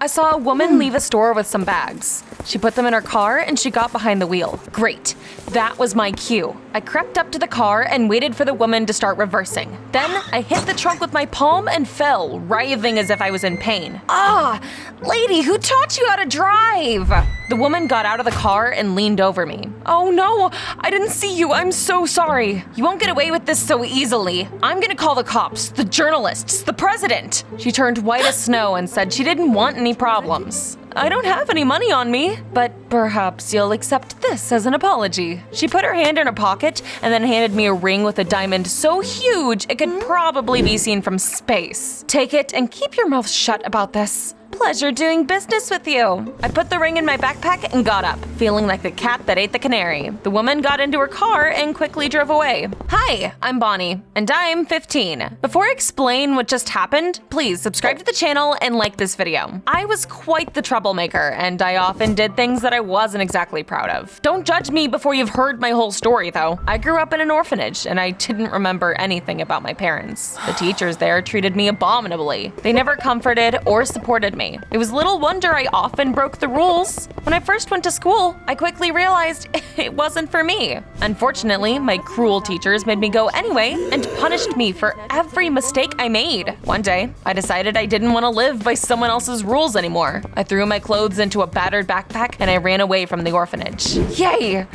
I saw a woman leave a store with some bags. She put them in her car and she got behind the wheel. Great. That was my cue. I crept up to the car and waited for the woman to start reversing. Then I hit the trunk with my palm and fell, writhing as if I was in pain. Ah, lady, who taught you how to drive? The woman got out of the car and leaned over me. Oh no, I didn't see you. I'm so sorry. You won't get away with this so easily. I'm gonna call the cops, the journalists, the president. She turned white as snow and said she didn't want any problems. I don't have any money on me, but perhaps you'll accept this as an apology. She put her hand in her pocket and then handed me a ring with a diamond so huge it could probably be seen from space. Take it and keep your mouth shut about this. Pleasure doing business with you. I put the ring in my backpack and got up, feeling like the cat that ate the canary. The woman got into her car and quickly drove away. Hi, I'm Bonnie, and I'm 15. Before I explain what just happened, please subscribe to the channel and like this video. I was quite the troublemaker, and I often did things that I wasn't exactly proud of. Don't judge me before you've heard my whole story, though. I grew up in an orphanage, and I didn't remember anything about my parents. The teachers there treated me abominably. They never comforted or supported me. It was little wonder I often broke the rules. When I first went to school, I quickly realized it wasn't for me. Unfortunately, my cruel teachers made me go anyway and punished me for every mistake I made. One day, I decided I didn't want to live by someone else's rules anymore. I threw my clothes into a battered backpack and I ran away from the orphanage. Yay!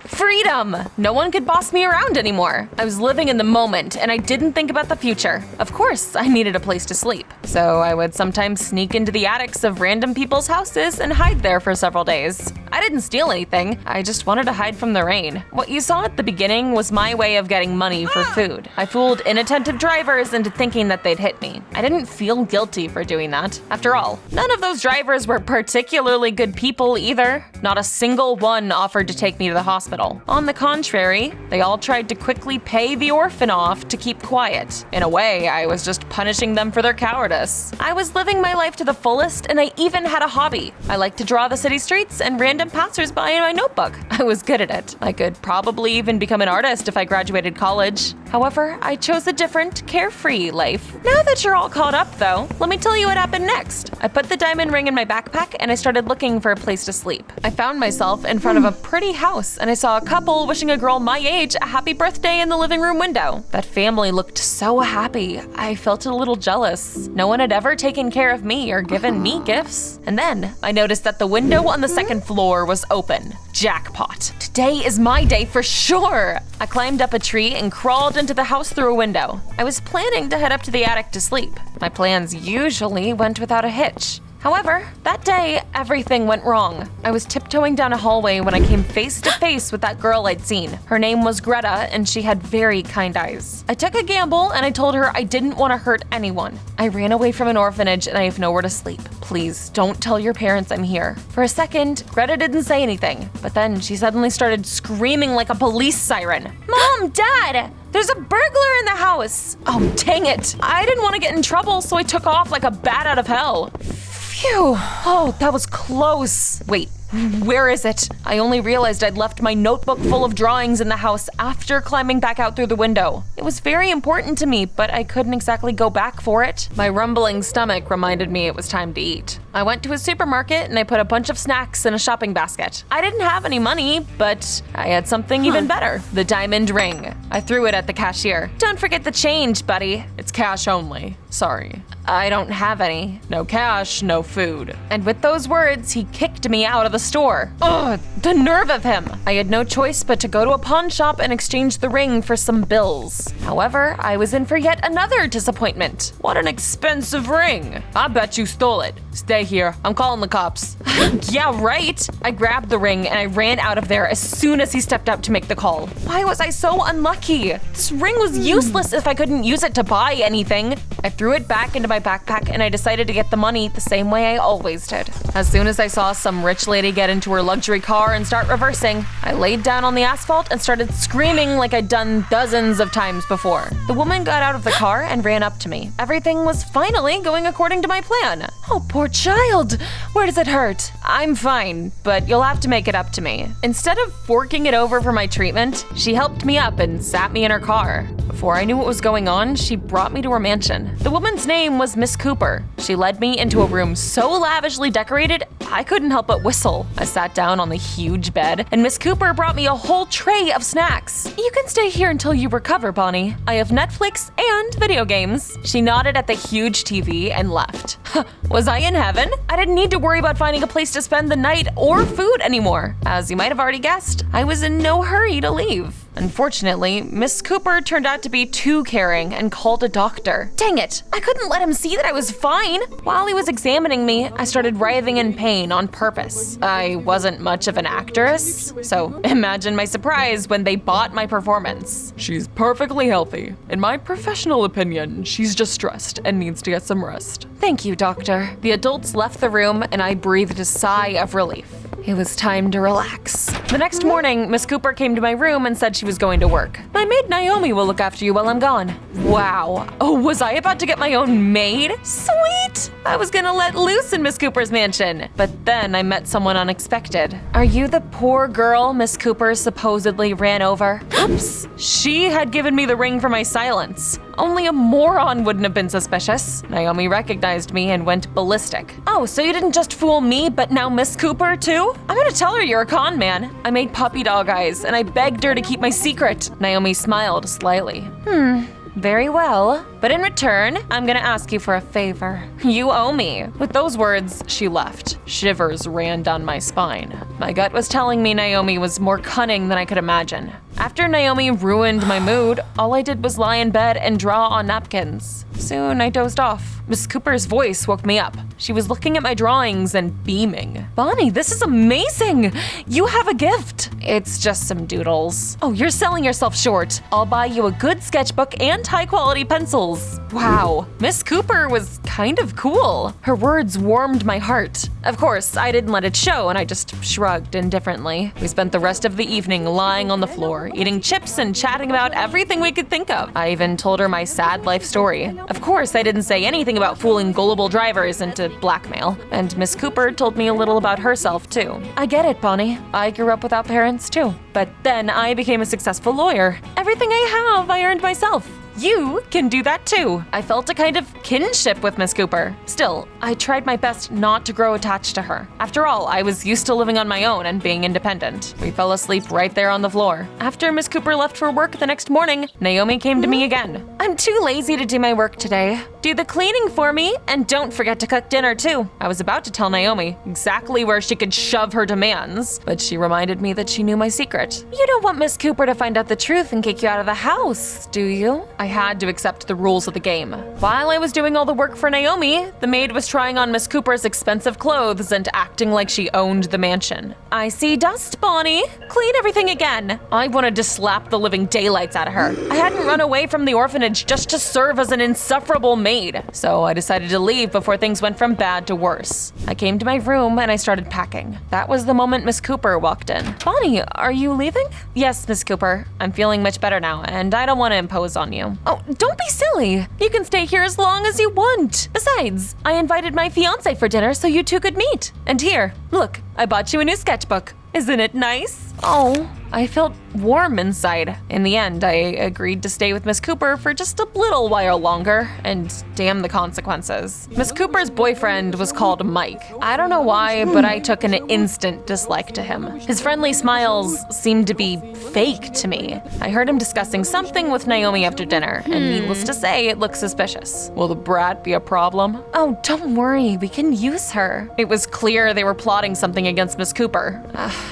Freedom! No one could boss me around anymore. I was living in the moment and I didn't think about the future. Of course, I needed a place to sleep. So I would sometimes sneak into the attics of random people's houses and hide there for several days. I didn't steal anything. I just wanted to hide from the rain. What you saw at the beginning was my way of getting money for food. I fooled inattentive drivers into thinking that they'd hit me. I didn't feel guilty for doing that. After all, none of those drivers were particularly good people either. Not a single one offered to take me to the hospital. On the contrary, they all tried to quickly pay the orphan off to keep quiet. In a way, I was just punishing them for their cowardice. I was living my life to the fullest, and I even had a hobby. I liked to draw the city streets and random passersby in my notebook. I was good at it. I could probably even become an artist if I graduated college. However, I chose a different, carefree life. Now that you're all caught up, though, let me tell you what happened next. I put the diamond ring in my backpack and I started looking for a place to sleep. I found myself in front of a pretty house and I saw a couple wishing a girl my age a happy birthday in the living room window. That family looked so happy. I felt a little jealous. No one had ever taken care of me or given me gifts. And then I noticed that the window on the second floor was open. Jackpot. Today is my day for sure. I climbed up a tree and crawled into the house through a window. I was planning to head up to the attic to sleep. My plans usually went without a hitch. However, that day, everything went wrong. I was tiptoeing down a hallway when I came face to face with that girl I'd seen. Her name was Greta, and she had very kind eyes. I took a gamble, and I told her I didn't want to hurt anyone. I ran away from an orphanage, and I have nowhere to sleep. Please, don't tell your parents I'm here. For a second, Greta didn't say anything, but then she suddenly started screaming like a police siren. Mom, Dad! There's a burglar in the house! Oh, dang it! I didn't want to get in trouble, so I took off like a bat out of hell. Phew. Oh, that was close. Wait, where is it? I only realized I'd left my notebook full of drawings in the house after climbing back out through the window. It was very important to me, but I couldn't exactly go back for it. My rumbling stomach reminded me it was time to eat. I went to a supermarket and I put a bunch of snacks in a shopping basket. I didn't have any money, but I had something even better, the diamond ring. I threw it at the cashier. Don't forget the change, buddy. It's cash only. Sorry. I don't have any. No cash, no food. And with those words, he kicked me out of the store. Ugh, the nerve of him. I had no choice but to go to a pawn shop and exchange the ring for some bills. However, I was in for yet another disappointment. What an expensive ring. I bet you stole it. Stay here. I'm calling the cops. Yeah, right. I grabbed the ring and I ran out of there as soon as he stepped up to make the call. Why was I so unlucky? This ring was useless if I couldn't use it to buy anything. I threw it back into my backpack and I decided to get the money the same way I always did. As soon as I saw some rich lady get into her luxury car and start reversing. I laid down on the asphalt and started screaming like I'd done dozens of times before. The woman got out of the car and ran up to me. Everything was finally going according to my plan. Oh, poor child. Where does it hurt? I'm fine, but you'll have to make it up to me. Instead of forking it over for my treatment, she helped me up and sat me in her car. Before I knew what was going on, she brought me to her mansion. The woman's name was Miss Cooper. She led me into a room so lavishly decorated, I couldn't help but whistle. I sat down on the huge bed, and Miss Cooper brought me a whole tray of snacks. You can stay here until you recover, Bonnie. I have Netflix and video games. She nodded at the huge TV and left. Was I in heaven? I didn't need to worry about finding a place to spend the night or food anymore. As you might have already guessed, I was in no hurry to leave. Unfortunately, Miss Cooper turned out to be too caring and called a doctor. Dang it, I couldn't let him see that I was fine. While he was examining me, I started writhing in pain on purpose. I wasn't much of an actress, so imagine my surprise when they bought my performance. She's perfectly healthy. In my professional opinion, she's just stressed and needs to get some rest. Thank you, doctor. The adults left the room and I breathed a sigh of relief. It was time to relax. The next morning, Miss Cooper came to my room and said she was going to work. My maid Naomi will look after you while I'm gone. Wow. Oh, was I about to get my own maid? Sweet! I was gonna let loose in Miss Cooper's mansion. But then I met someone unexpected. Are you the poor girl Miss Cooper supposedly ran over? Oops. She had given me the ring for my silence. Only a moron wouldn't have been suspicious. Naomi recognized me and went ballistic. Oh, so you didn't just fool me, but now Miss Cooper too? I'm gonna tell her you're a con man. I made puppy dog eyes and I begged her to keep my secret. Naomi smiled slyly. Very well. But in return, I'm gonna ask you for a favor. You owe me. With those words, she left. Shivers ran down my spine. My gut was telling me Naomi was more cunning than I could imagine. After Naomi ruined my mood, all I did was lie in bed and draw on napkins. Soon I dozed off. Miss Cooper's voice woke me up. She was looking at my drawings and beaming. Bonnie, this is amazing! You have a gift! It's just some doodles. Oh, you're selling yourself short. I'll buy you a good sketchbook and high-quality pencils. Wow, Miss Cooper was kind of cool. Her words warmed my heart. Of course, I didn't let it show and I just shrugged indifferently. We spent the rest of the evening lying on the floor, eating chips and chatting about everything we could think of. I even told her my sad life story. Of course, I didn't say anything about fooling gullible drivers into blackmail. And Miss Cooper told me a little about herself, too. I get it, Bonnie. I grew up without parents, too. But then I became a successful lawyer. Everything I have, I earned myself. You can do that too. I felt a kind of kinship with Miss Cooper. Still, I tried my best not to grow attached to her. After all, I was used to living on my own and being independent. We fell asleep right there on the floor. After Miss Cooper left for work the next morning, Naomi came to me again. I'm too lazy to do my work today. Do the cleaning for me, and don't forget to cook dinner too. I was about to tell Naomi exactly where she could shove her demands, but she reminded me that she knew my secret. You don't want Miss Cooper to find out the truth and kick you out of the house, do you? I had to accept the rules of the game. While I was doing all the work for Naomi, the maid was trying on Miss Cooper's expensive clothes and acting like she owned the mansion. I see dust, Bonnie. Clean everything again. I wanted to slap the living daylights out of her. I hadn't run away from the orphanage just to serve as an insufferable maid, so I decided to leave before things went from bad to worse. I came to my room and I started packing. That was the moment Miss Cooper walked in. Bonnie, are you leaving? Yes, Miss Cooper. I'm feeling much better now, and I don't want to impose on you. Oh, don't be silly. You can stay here as long as you want. Besides, I invited my fiancé for dinner so you two could meet. And here, look, I bought you a new sketchbook. Isn't it nice? Oh, I felt warm inside. In the end, I agreed to stay with Miss Cooper for just a little while longer, and damn the consequences. Miss Cooper's boyfriend was called Mike. I don't know why, but I took an instant dislike to him. His friendly smiles seemed to be fake to me. I heard him discussing something with Naomi after dinner, and needless to say, it looked suspicious. Will the brat be a problem? Oh, don't worry, we can use her. It was clear they were plotting something against Miss Cooper.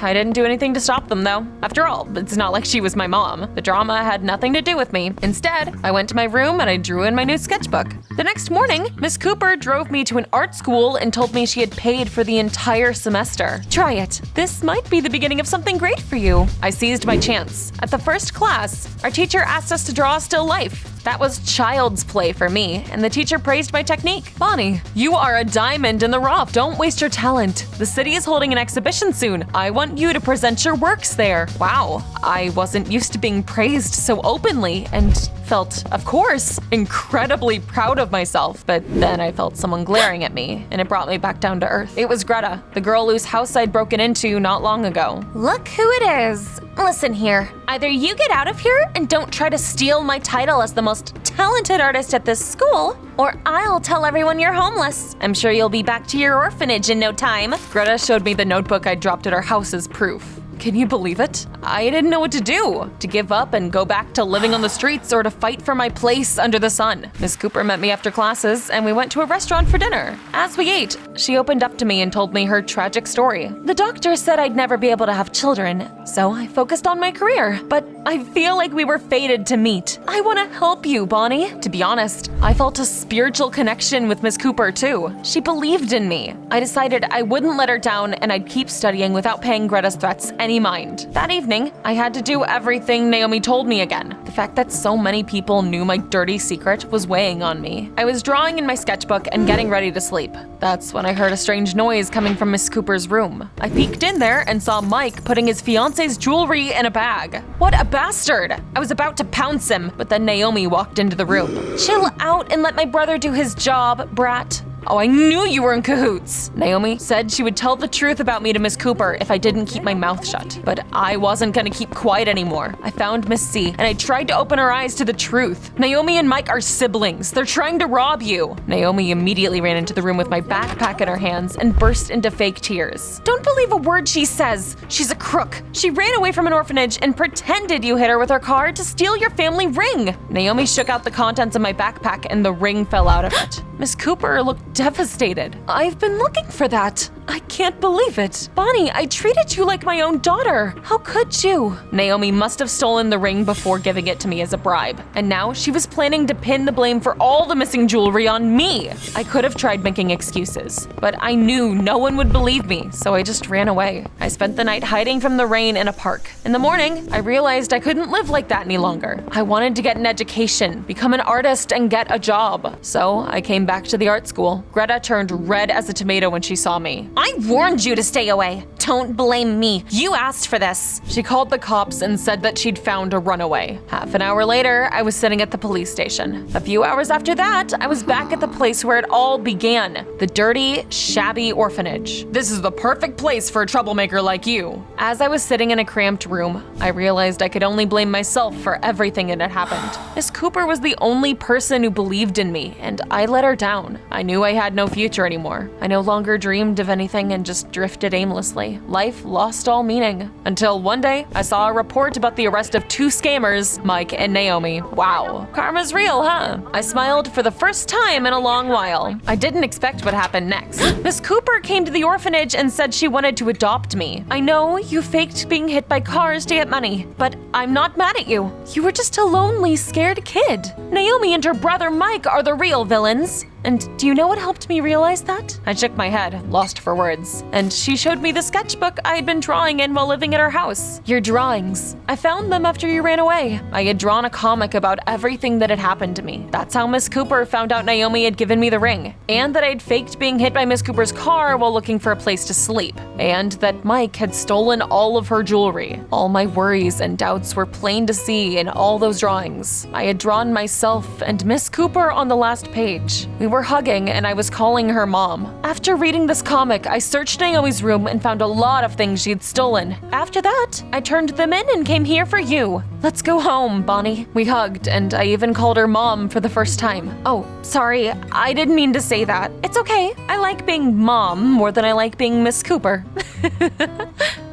I didn't do anything to stop them, though. After all, it's not like she was my mom. The drama had nothing to do with me. Instead, I went to my room and I drew in my new sketchbook. The next morning, Miss Cooper drove me to an art school and told me she had paid for the entire semester. Try it. This might be the beginning of something great for you. I seized my chance. At the first class, our teacher asked us to draw a still life. That was child's play for me, and the teacher praised my technique. Bonnie, you are a diamond in the rough. Don't waste your talent. The city is holding an exhibition soon. I want you to present your works there. Wow, I wasn't used to being praised so openly and felt, of course, incredibly proud of myself. But then I felt someone glaring at me, and it brought me back down to earth. It was Greta, the girl whose house I'd broken into not long ago. Look who it is. Listen here, either you get out of here and don't try to steal my title as the most talented artist at this school, or I'll tell everyone you're homeless. I'm sure you'll be back to your orphanage in no time. Greta showed me the notebook I'd dropped at our house as proof. Can you believe it? I didn't know what to do. To give up and go back to living on the streets or to fight for my place under the sun. Miss Cooper met me after classes and we went to a restaurant for dinner. As we ate, she opened up to me and told me her tragic story. The doctor said I'd never be able to have children, so I focused on my career. But I feel like we were fated to meet. I want to help you, Bonnie. To be honest, I felt a spiritual connection with Miss Cooper too. She believed in me. I decided I wouldn't let her down and I'd keep studying without paying Greta's threats any mind. That evening, I had to do everything Naomi told me again. The fact that so many people knew my dirty secret was weighing on me. I was drawing in my sketchbook and getting ready to sleep. That's when I heard a strange noise coming from Miss Cooper's room. I peeked in there and saw Mike putting his fiance's jewelry in a bag. What a bastard! I was about to pounce him, but then Naomi walked into the room. Chill out and let my brother do his job, brat. Oh, I knew you were in cahoots. Naomi said she would tell the truth about me to Miss Cooper if I didn't keep my mouth shut. But I wasn't gonna keep quiet anymore. I found Miss C, and I tried to open her eyes to the truth. Naomi and Mike are siblings. They're trying to rob you. Naomi immediately ran into the room with my backpack in her hands and burst into fake tears. Don't believe a word she says. She's a crook. She ran away from an orphanage and pretended you hit her with her car to steal your family ring. Naomi shook out the contents of my backpack and the ring fell out of it. Miss Cooper looked devastated. I've been looking for that. I can't believe it. Bonnie, I treated you like my own daughter. How could you? Naomi must have stolen the ring before giving it to me as a bribe. And now she was planning to pin the blame for all the missing jewelry on me. I could have tried making excuses, but I knew no one would believe me, so I just ran away. I spent the night hiding from the rain in a park. In the morning, I realized I couldn't live like that any longer. I wanted to get an education, become an artist, and get a job. So I came back to the art school. Greta turned red as a tomato when she saw me. I warned you to stay away. Don't blame me. You asked for this. She called the cops and said that she'd found a runaway. Half an hour later, I was sitting at the police station. A few hours after that, I was back at the place where it all began, the dirty, shabby orphanage. This is the perfect place for a troublemaker like you. As I was sitting in a cramped room, I realized I could only blame myself for everything that had happened. Miss Cooper was the only person who believed in me, and I let her down. I knew I had no future anymore. I no longer dreamed of anything and just drifted aimlessly. Life lost all meaning. Until one day, I saw a report about the arrest of two scammers, Mike and Naomi. Wow, karma's real, huh? I smiled for the first time in a long while. I didn't expect what happened next. Miss Cooper came to the orphanage and said she wanted to adopt me. I know you faked being hit by cars to get money, but I'm not mad at you. You were just a lonely, scared kid. Naomi and her brother Mike are the real villains. And do you know what helped me realize that? I shook my head, lost for words. And she showed me the sketchbook I had been drawing in while living at her house. Your drawings. I found them after you ran away. I had drawn a comic about everything that had happened to me. That's how Miss Cooper found out Naomi had given me the ring. And that I'd faked being hit by Miss Cooper's car while looking for a place to sleep. And that Mike had stolen all of her jewelry. All my worries and doubts were plain to see in all those drawings. I had drawn myself and Miss Cooper on the last page. We were hugging and I was calling her mom. After reading this comic, I searched Naomi's room and found a lot of things she'd stolen. After that, I turned them in and came here for you. Let's go home, Bonnie. We hugged and I even called her mom for the first time. Oh, sorry, I didn't mean to say that. It's okay. I like being mom more than I like being Miss Cooper.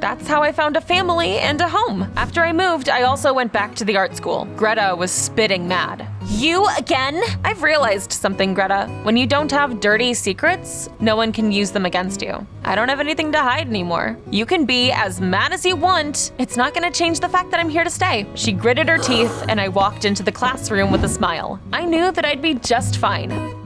That's how I found a family and a home. After I moved, I also went back to the art school. Greta was spitting mad. You again? I've realized something, Greta. When you don't have dirty secrets, no one can use them against you. I don't have anything to hide anymore. You can be as mad as you want. It's not gonna change the fact that I'm here to stay. She gritted her teeth and I walked into the classroom with a smile. I knew that I'd be just fine.